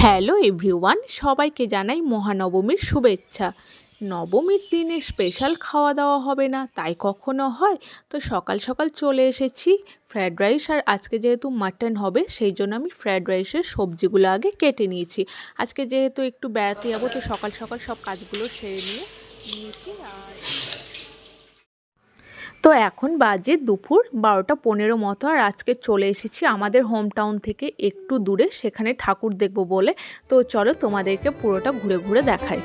Hello everyone, সবাইকে জানাই মহানবমীর শুভেচ্ছা। নবমীর দিনে স্পেশাল খাওয়া দাওয়া হবে না তাই কখনো হয়? তো সকাল সকাল চলে এসেছি ফ্রায়েড রাইস, আর আজকে যেহেতু মাটন হবে সেই জন্য আমি ফ্রায়েড রাইসের সবজিগুলো আগে কেটে নিয়েছি। আজকে যেহেতু একটু বেড়াতে যাবো তো সকাল সকাল সব কাজগুলো সেরে নিয়েছি। তো এখন বাজে দুপুর 12:15 মতো, আর আজকে চলে এসেছি আমাদের হোম টাউন থেকে একটু দূরে, সেখানে ঠাকুর দেখব বলে। তো চলো তোমাদেরকে পুরোটা ঘুরে ঘুরে দেখাই।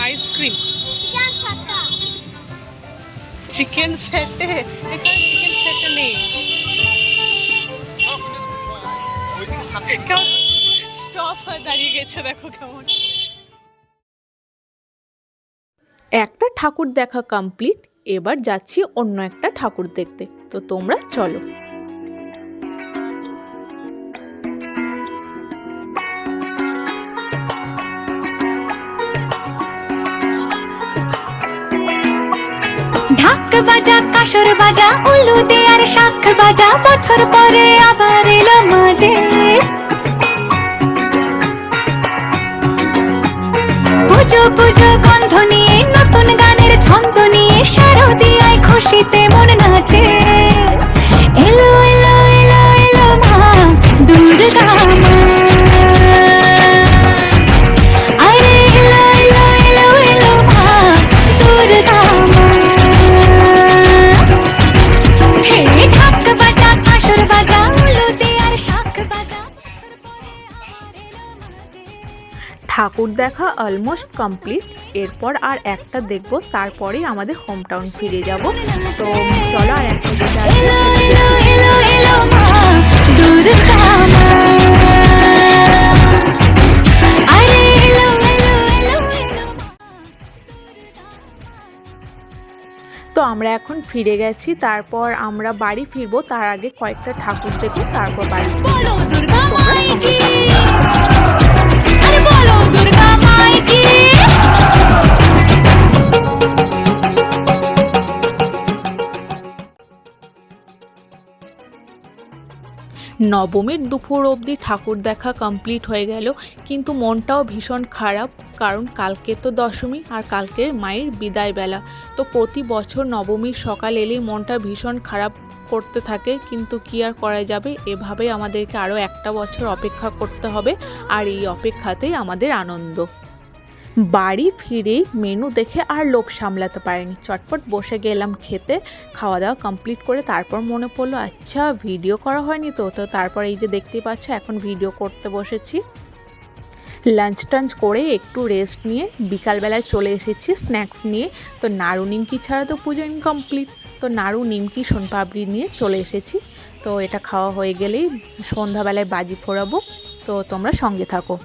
আইসক্রিম, চিকেন সেটে, এখানে চিকেন সেটে নেই। কেমন স্টপ হয়ে দাঁড়িয়ে গেছে, দেখো কেমন। একটা ঠাকুর দেখা কমপ্লিট, এবার যাচ্ছি অন্য একটা ঠাকুর দেখতে। তো তোমরা চলো। ঢাক বাজা, কাসর বাজা, উলু দে আর শাখ বাজা, বছর পরে আবার এলো মাঝে। পুজো পুজো গন্ধ নিয়ে, নতুন গানের ছন্দ নিয়ে, শারদিয়ায় খুশিতে মন নাচে। এলো এলো এলো এলো মা দুর্গা মা, আরে এলো এলো এলো এলো মা দুর্গা মা। হে ঢাক বাজা, কাসর বাজা, উলু দে আর শাখ বাজা, বছর পরে আবার এলো মাঝে। ঠাকুর দেখা অলমোস্ট কমপ্লিট, এরপর আর একটা দেখব, তারপরেই আমাদের হোম টাউন ফিরে যাব। তো চলো আর একটা যেটা আছে এলো সেটা এলো এলো এলো মা দুর্গা মা, আরে এলো এলো এলো এলো মা দুর্গা মা। তো আমরা এখন ফিরে গেছি, তারপর আমরা বাড়ি ফিরবো। তার আগে কয়েকটা ঠাকুর দেখবো, তারপর বাড়ি বলো ফিরবো। দুর্গা তোমরা মাই সঙ্গে কি, থাকো। আরে বলো দুর্গা মাই কি। নবমীর দুপুর অবধি ঠাকুর দেখা কমপ্লিট হয়ে গেল, কিন্তু মনটাও ভীষণ খারাপ, কারণ কালকে তো দশমী আর কালকে মায়ের বিদায় বেলা। তো প্রতি বছর নবমীর সকাল এলেই মনটা ভীষণ খারাপ করতে থাকে, কিন্তু কি আর করা যাবে, এভাবেই আমাদেরকে আরও একটা বছর অপেক্ষা করতে হবে, আর এই অপেক্ষাতেই আমাদের আনন্দ। বাড়ি ফিরেই মেনু দেখে আর লোভ সামলাতে পারিনি, চটপট বসে গেলাম খেতে। খাওয়া দাওয়া কমপ্লিট করে তারপর মনে পড়লো আচ্ছা ভিডিও করা হয়নি, তো তারপর এই যে দেখতেই পাচ্ছ এখন ভিডিও করতে বসেছি। লাঞ্চ টাঞ্চ করে একটু রেস্ট নিয়ে বিকালবেলায় চলে এসেছি স্ন্যাক্স নিয়ে। তো নাড়ু নিমকি ছাড়া তো পুজো ইনকমপ্লিট, তো নাড়ু নিমকি সোনপাপড়ি নিয়ে চলে এসেছি। তো এটা খাওয়া হয়ে গেলেই সন্ধ্যাবেলায় বাজি ফোড়াবো, তো তোমরা সঙ্গে থাকো।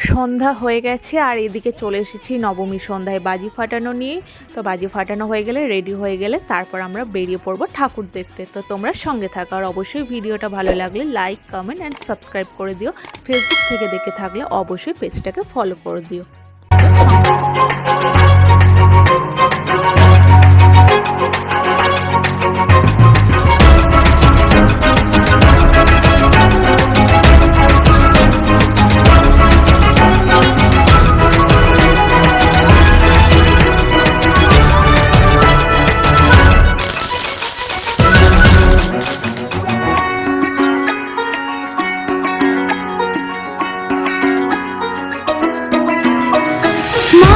সন্ধ্যা হয়ে গেছে আর এদিকে চলে এসেছি নবমী সন্ধ্যায় বাজি ফাটানো নিয়ে। তো বাজি ফাটানো হয়ে গেলে রেডি হয়ে গেলে তারপর আমরা বেরিয়ে পড়বো ঠাকুর দেখতে। তো তোমরা সঙ্গে থাকো, আর অবশ্যই ভিডিওটা ভালো লাগলে লাইক, কমেন্ট অ্যান্ড সাবস্ক্রাইব করে দিও। ফেসবুক থেকে দেখে থাকলে অবশ্যই পেজটাকে ফলো করে দিও। মা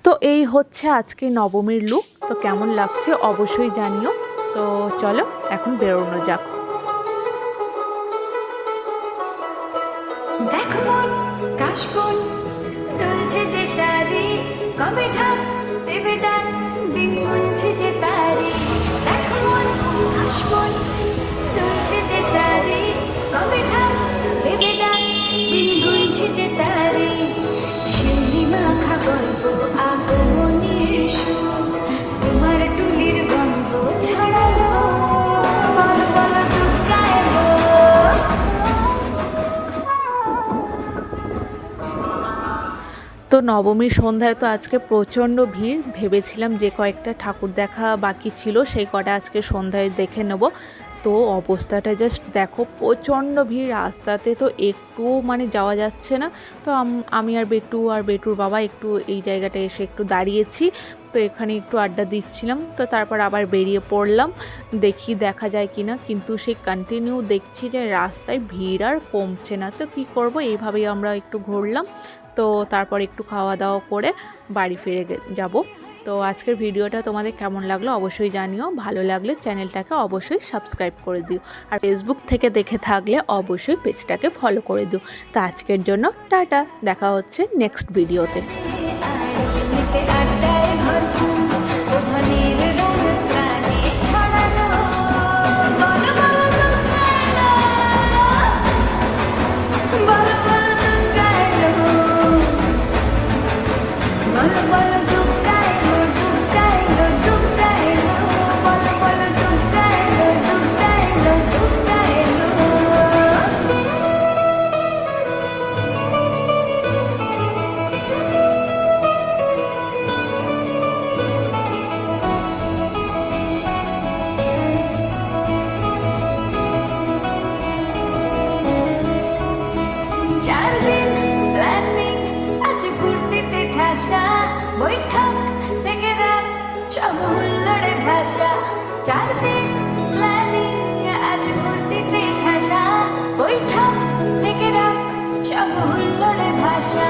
তো এই হচ্ছে আজকে নবমীর লুক। তো কেমন লাগছে অবশ্যই জানিও। তো চলো এখন বেরোনো যাক। দেখো মন কাশবন দুলছে যে শাড়ি, কবে ঢাক দেবে ডাক, দিন গুনছে যে তারি। দেখো মন কাশবন দুলছে যে শাড়ি, কবে ঢাক দেবে ডাক, দিন গুনছে যে তারি। শিউলি মাখা গল্প আগমনের সুর, তোমার টুলির গন্ধ ছড়ালো, বল বল দুর্গা এলো। তো নবমীর সন্ধ্যায় তো আজকে প্রচণ্ড ভিড়। ভেবেছিলাম যে কয়েকটা ঠাকুর দেখা বাকি ছিল সেই কটা আজকে সন্ধ্যায় দেখে নেব। তো অবস্থাটা জাস্ট দেখো, প্রচণ্ড ভিড়, রাস্তাতে তো একটু মানে যাওয়া যাচ্ছে না। তো আমি আর বেটুর বাবা একটু এই জায়গাটা এসে একটু দাঁড়িয়েছি। তো এখানে একটু আড্ডা দিচ্ছিলাম। তো তারপর আবার বেরিয়ে পড়লাম, দেখি দেখা যায় কি না। কিন্তু সেই কন্টিনিউ দেখছি যে রাস্তায় ভিড় আর কমছে না। তো কি করব, এইভাবেই আমরা একটু ঘুরলাম। তো তারপর একটু খাওয়া দাওয়া করে বাড়ি ফিরে যাব। তো আজকের ভিডিওটা তোমাদের কেমন লাগলো অবশ্যই জানিও। ভালো লাগলে চ্যানেলটাকে অবশ্যই সাবস্ক্রাইব করে দিও, আর ফেসবুক থেকে দেখে থাকলে অবশ্যই পেজটাকে ফলো করে দিও। তো আজকের জন্য টাটা, দেখা হচ্ছে নেক্সট ভিডিওতে। বৈঠক থেকে রাত সব হুল্লোড়ে ভাষা, 4 দিন প্ল্যানিং আজ ভর্তিতে ঠাসা। বৈঠক থেকে রাত সব হুল্লোড়ে ভাষা,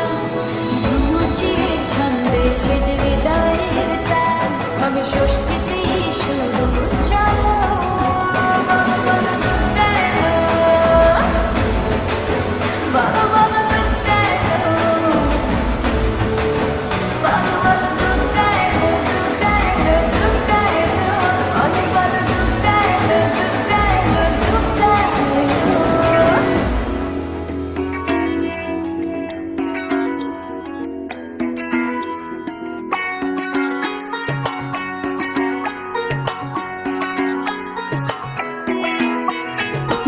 ধুমুচিয়ে ছন্দে সেজে বিদায়ের তার, তবে ষষ্ঠীতেই শুরু চলো। বলো বলো দুর্গা এলো, বলো বলো দুর্গা এলো, বলো বলো দুর্গা এলো, দুর্গা এলো, দুর্গা এলো, বলো বলো দুর্গা এলো, দুর্গা এলো, দুর্গা এলো।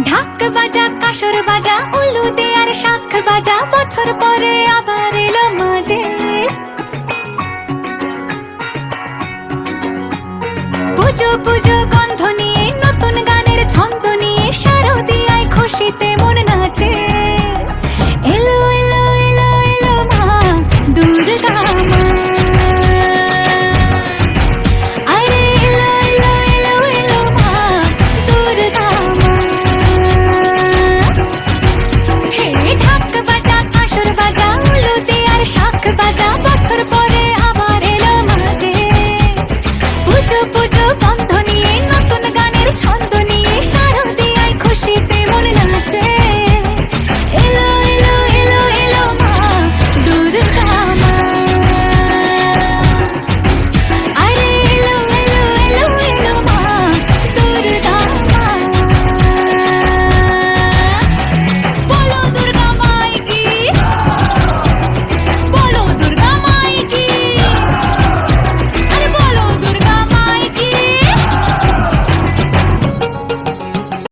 ঢাক বাজা কাসর বাজা উলু দে আর শাখ বাজা, বছর পরে আবার এলো মাঝে। পুজো পুজো গন্ধ নিয়ে নতুন গানের ছন্দ নিয়ে